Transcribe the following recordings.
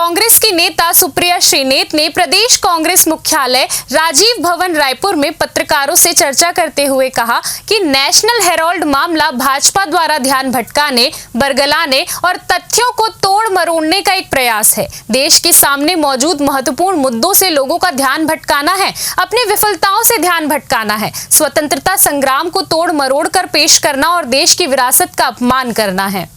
कांग्रेस की नेता सुप्रिया श्रीनेत ने प्रदेश कांग्रेस मुख्यालय राजीव भवन रायपुर में पत्रकारों से चर्चा करते हुए कहा कि नेशनल हेराल्ड मामला भाजपा द्वारा ध्यान भटकाने, बरगलाने और तथ्यों को तोड़ मरोड़ने का एक प्रयास है। देश के सामने मौजूद महत्वपूर्ण मुद्दों से लोगों का ध्यान भटकाना है, अपनी विफलताओं से ध्यान भटकाना है, स्वतंत्रता संग्राम को तोड़ मरोड़ कर पेश करना और देश की विरासत का अपमान करना है।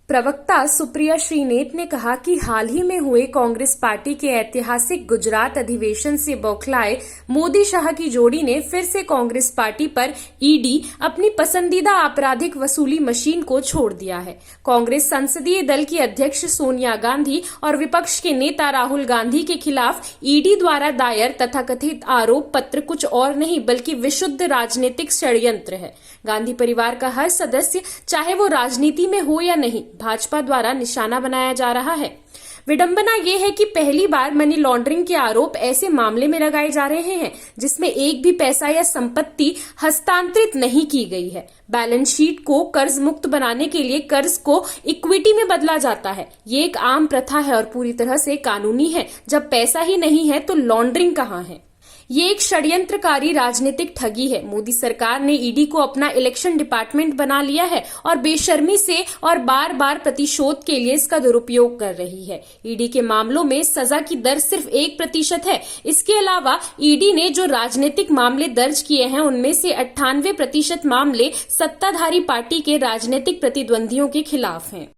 प्रवक्ता सुप्रिया श्रीनेत ने कहा कि हाल ही में हुए कांग्रेस पार्टी के ऐतिहासिक गुजरात अधिवेशन से बौखलाए मोदी शाह की जोड़ी ने फिर से कांग्रेस पार्टी पर ईडी अपनी पसंदीदा आपराधिक वसूली मशीन को छोड़ दिया है। कांग्रेस संसदीय दल की अध्यक्ष सोनिया गांधी और विपक्ष के नेता राहुल गांधी के खिलाफ ईडी द्वारा दायर तथाकथित आरोप पत्र कुछ और नहीं बल्कि विशुद्ध राजनीतिक षड्यंत्र है। गांधी परिवार का हर सदस्य, चाहे वो राजनीति में हो या नहीं, भाजपा द्वारा निशाना बनाया जा रहा है। विडंबना ये है कि पहली बार मनी लॉन्ड्रिंग के आरोप ऐसे मामले में लगाए जा रहे हैं जिसमें एक भी पैसा या संपत्ति हस्तांतरित नहीं की गई है। बैलेंस शीट को कर्ज मुक्त बनाने के लिए कर्ज को इक्विटी में बदला जाता है। ये एक आम प्रथा है और पूरी तरह से कानूनी है। जब पैसा ही नहीं है तो लॉन्ड्रिंग कहाँ है? ये एक षड्यंत्रकारी राजनीतिक ठगी है। मोदी सरकार ने ईडी को अपना इलेक्शन डिपार्टमेंट बना लिया है और बेशर्मी से और बार बार प्रतिशोध के लिए इसका दुरुपयोग कर रही है। ईडी के मामलों में सजा की दर सिर्फ 1% है। इसके अलावा ईडी ने जो राजनीतिक मामले दर्ज किए हैं उनमें से 98% मामले सत्ताधारी पार्टी के राजनीतिक प्रतिद्वंदियों के खिलाफ हैं।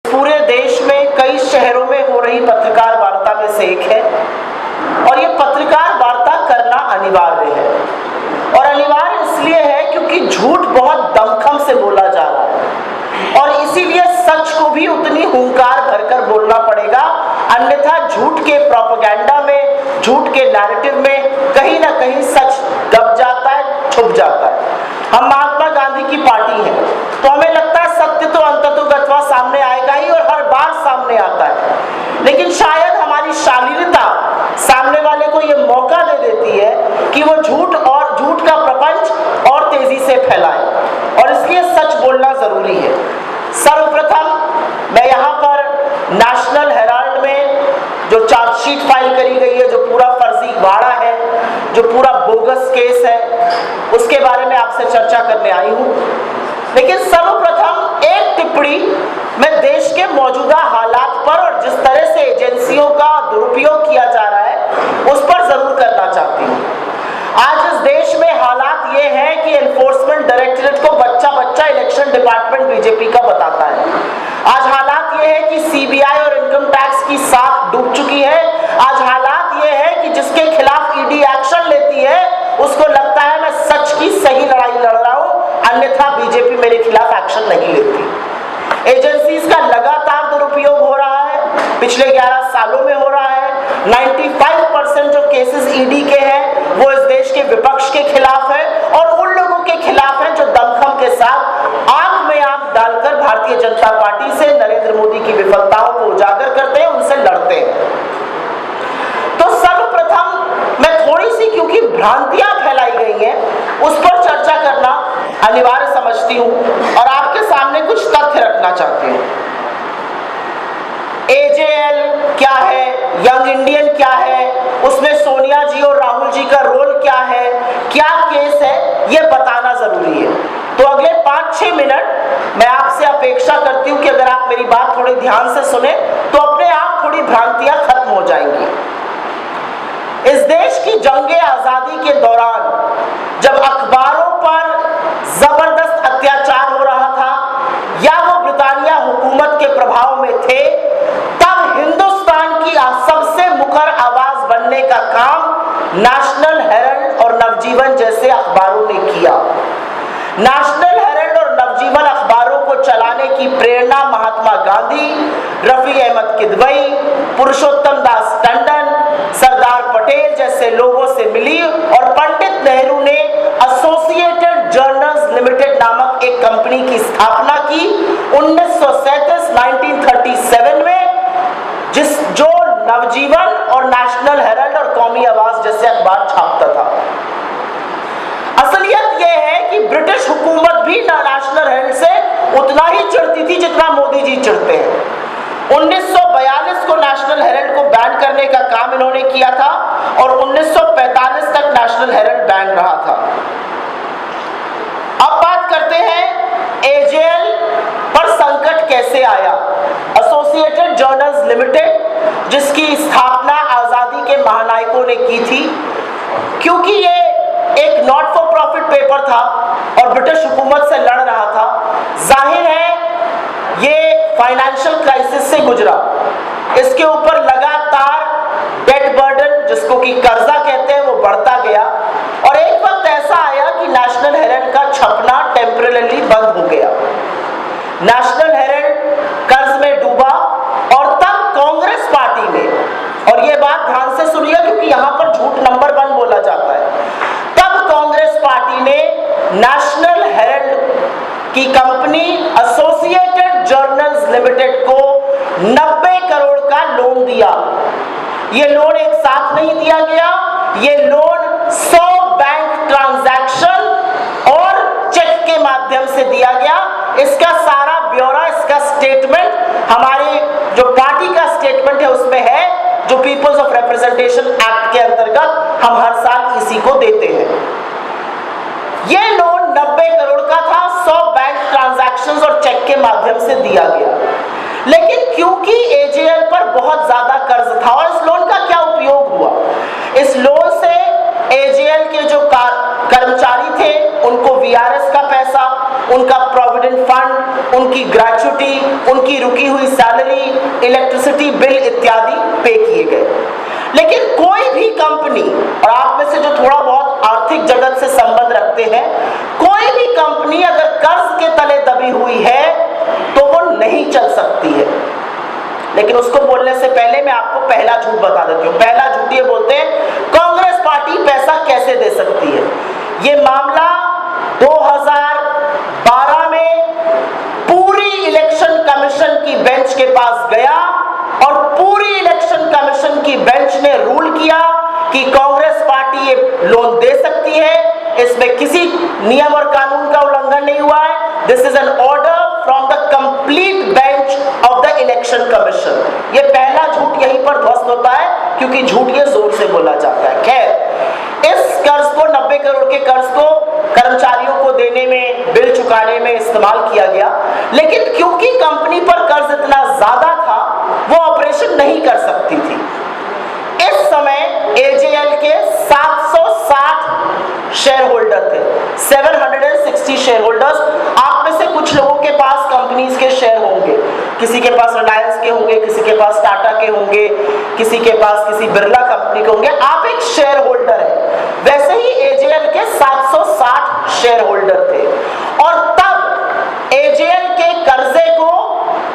पूरे देश में कई शहरों में हो रही पत्रकार वार्ता में से एक है और ये पत्रकार वार्ता करना अनिवार्य है। और अनिवार्य इसलिए है क्योंकि झूठ बहुत दमखम से बोला जा रहा है और इसीलिए सच को भी उतनी हुंकार भरकर बोलना पड़ेगा, अन्यथा झूठ के प्रोपेगेंडा में, झूठ के नैरेटिव में कहीं ना कहीं सच दब जाता है, छुप जाता है। हम महात्मा गांधी की पार्टी है तो हमें लगता है सत्य तो अंततोगत्वा सामने आएगा ही और हर बार सामने आता है, लेकिन शायद हमारी शालीनता सामने वाले को यह मौका दे देती है कि वो झूठ का प्रपंच और तेजी से फैलाए और इसलिए सच बोलना जरूरी है। सर्वप्रथम मैं यहाँ पर नेशनल हेराल्ड में जो चार्जशीट फाइल करी गई है, जो पूरा फर्जीवाड़ा है, जो पूरा बोगस केस है, उसके बारे में आपसे चर्चा करने आई हूँ। लेकिन सर्वप्रथम एक टिप्पणी मैं देश के मौजूदा हालात पर और जिस तरह से एजेंसियों का दुरुपयोग किया जा रहा है उस पर जरूर करना चाहती हूँ। आज इस देश में हालात ये है कि एनफोर्समेंट डायरेक्टरेट को बच्चा बच्चा इलेक्शन डिपार्टमेंट बीजेपी का बताता है। आज हालात ये है कि सीबीआई और इनकम टैक्स की साख डूब चुकी है। आज हालात ये है कि जिसके खिलाफ ईडी एक्शन लेती है उसको लगता है मैं सच की सही लड़ाई लड़ रहा हूं, अन्यथा बीजेपी मेरे खिलाफ एक्शन नहीं लेती। एजेंसीज का लगातार दुरुपयोग हो रहा है, पिछले 11 सालों में हो रहा है। 95% जो केसेस ईडी के हैं वो इस देश के विपक्ष के खिलाफ है और उन लोगों के खिलाफ है जो दमखम के साथ आंख में आंख डालकर भारतीय जनता पार्टी से, नरेंद्र मोदी की विफलताओं को उजागर करते हैं, उनसे लड़ते हैं। तो सर्वप्रथम मैं थोड़ी सी, क्योंकि भ्रांतियां फैलाई गई हैं, उस पर चर्चा करना अनिवार्य समझती हूं और आपके सामने कुछ तथ्य रखना चाहती हूं। एजेएल क्या है, यंग इंडियन क्या है, उसमें सोनिया जी और राहुल जी का रोल क्या है, क्या केस है, यह बताना जरूरी है। तो अगले 5-6 मिनट मैं आपसे अपेक्षा करती हूं कि अगर आप मेरी बात थोड़े ध्यान से सुने तो अपने आप थोड़ी भ्रांतियां खत्म हो जाएंगी। इस देश की जंगे आजादी के दौरान जब अखबारों पर जबरदस्त अत्याचार हो रहा था या वो ब्रिटानिया हुकूमत के प्रभाव में थे, तब हिंदुस्तान की सबसे मुखर आवाज बनने का काम नेशनल हेराल्ड और नवजीवन जैसे अखबारों ने किया। नेशनल हेराल्ड और नवजीवन अखबारों को चलाने की प्रेरणा महात्मा गांधी, रफी अहमद किदवई, पुरुषोत्तम दास टंडन, सरदार पटेल जैसे लोगों से मिली और पंडित नेहरू ने एसोसिएटेड जर्नल्स लिमिटेड नामक एक कंपनी की स्थापना की 1937 में, जो नवजीवन और नेशनल हेराल्ड और कौमी आवाज जैसे अखबार छापता था। असलियत यह है कि ब्रिटिश हुकूमत भी नेशनल हेराल्ड से उतना ही चिढ़ती थी जितना मोदी जी चिढ़ते हैं। 1942 बंद करने का काम इन्होंने किया था और 1945 तक नेशनल हेराल्ड बैन रहा था। अब बात करते हैं एजेएल पर संकट कैसे आया। एसोसिएटेड जर्नल्स लिमिटेड, जिसकी स्थापना आजादी के महानायकों ने की थी, क्योंकि ये एक नॉट फॉर प्रॉफिट पेपर था और ब्रिटिश हुकूमत से लड़ रहा था, जाहिर है ये फाइनेंशियल क्राइसिस से गुजरा। इसके ऊपर लगातार डेट बर्डन, जिसको कि कर्जा कहते हैं, वो बढ़ता गया और एक वक्त ऐसा आया कि नेशनल हेराल्ड का छपना टेम्परेरी बंद हो गया। नेशनल हेराल्ड कर्ज में डूबा और तब कांग्रेस पार्टी ने, और ये बात ध्यान से सुनिए क्योंकि यहां पर झूठ नंबर 1 बोला जाता है, तब कांग्रेस पार्टी ने नेशनल हेराल्ड की कंपनी एसोसिएटेड जर्नल्स लिमिटेड को 90 करोड़ का लोन दिया। ये लोन एक साथ नहीं दिया गया, ये लोन 100 बैंक ट्रांजैक्शन और चेक के माध्यम से दिया गया। इसका सारा ब्यौरा, इसका स्टेटमेंट हमारे जो पार्टी का स्टेटमेंट है उसमें है, जो पीपल्स ऑफ रिप्रेजेंटेशन एक्ट के अंतर्गत हम हर साल इसी को देते हैं। ये लोन 90 करोड़ का था, 100 बैंक ट्रांजैक्शंस और चेक के माध्यम से दिया गया। लेकिन क्योंकि एजेएल पर बहुत ज्यादा कर्ज था, और इस लोन का क्या उपयोग हुआ, इस लोन से एजेएल के जो कर्मचारी थे उनको वीआरएस का पैसा, उनका प्रोविडेंट फंड, उनकी ग्रेच्युटी, उनकी रुकी हुई सैलरी, इलेक्ट्रिसिटी बिल इत्यादि पे किए गए। लेकिन कोई भी कंपनी, और आप में से जो थोड़ा बहुत आर्थिक जगत से संबंध रखते हैं, कोई भी कंपनी अगर कर्ज के तले दबी हुई है तो वो नहीं चल सकती है। लेकिन उसको बोलने से पहले मैं आपको पहला झूठ बता देती हूँ। पहला झूठ ये बोलते हैं कांग्रेस पार्टी पैसा कैसे दे सकती है। ये मामला 2012 में पूरी इलेक्शन कमीशन की बेंच के पास गया और पूरी इलेक्शन कमीशन की बेंच ने रूल किया कि कांग्रेस पार्टी ये लोन दे सकती है, इसमें किसी नियम और कानून का उल्लंघन नहीं हुआ है। This is an order from the complete bench of the election commission. ये पहला झूठ यहीं पर ध्वस्त होता है क्योंकि झूठ ये जोर से बोला जाता है। खैर, इस कर्ज को, 90 करोड़ के कर्ज को कर्मचारियों को देने में, बिल चुकाने में इस्तेमाल किया गया। लेकिन क्योंकि कंपनी पर कर्ज इतना ज्यादा था, वो ऑपरेशन नहीं कर सकती थी। इस समय एजेएल के 760 शेयर होल्डर थे, 760 शेयर होल्डर्स। आप में से कुछ लोगों के पास कंपनीज के शेयर होंगे, किसी के पास रिलायंस के होंगे, किसी के पास टाटा के होंगे, किसी के पास किसी बिरला कंपनी के होंगे। आप एक शेयर होल्डर है। वैसे ही एजेएल के 760 शेयर होल्डर थे और तब एजेएल के कर्जे को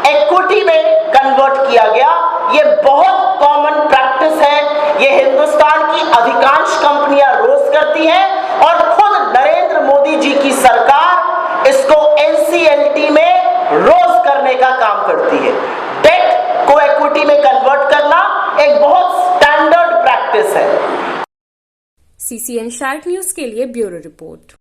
इक्विटी में कन्वर्ट किया गया। ये बहुत कॉमन प्रैक्टिस है, ये हिंदुस्तान की अधिकांश कंपनियां रोज करती हैं और खुद नरेंद्र मोदी जी की सरकार इसको एनसीएलटी में रोज करने का काम करती है। डेट को इक्विटी में कन्वर्ट करना एक बहुत स्टैंडर्ड प्रैक्टिस है। सीसीएन शार्क न्यूज के लिए ब्यूरो रिपोर्ट।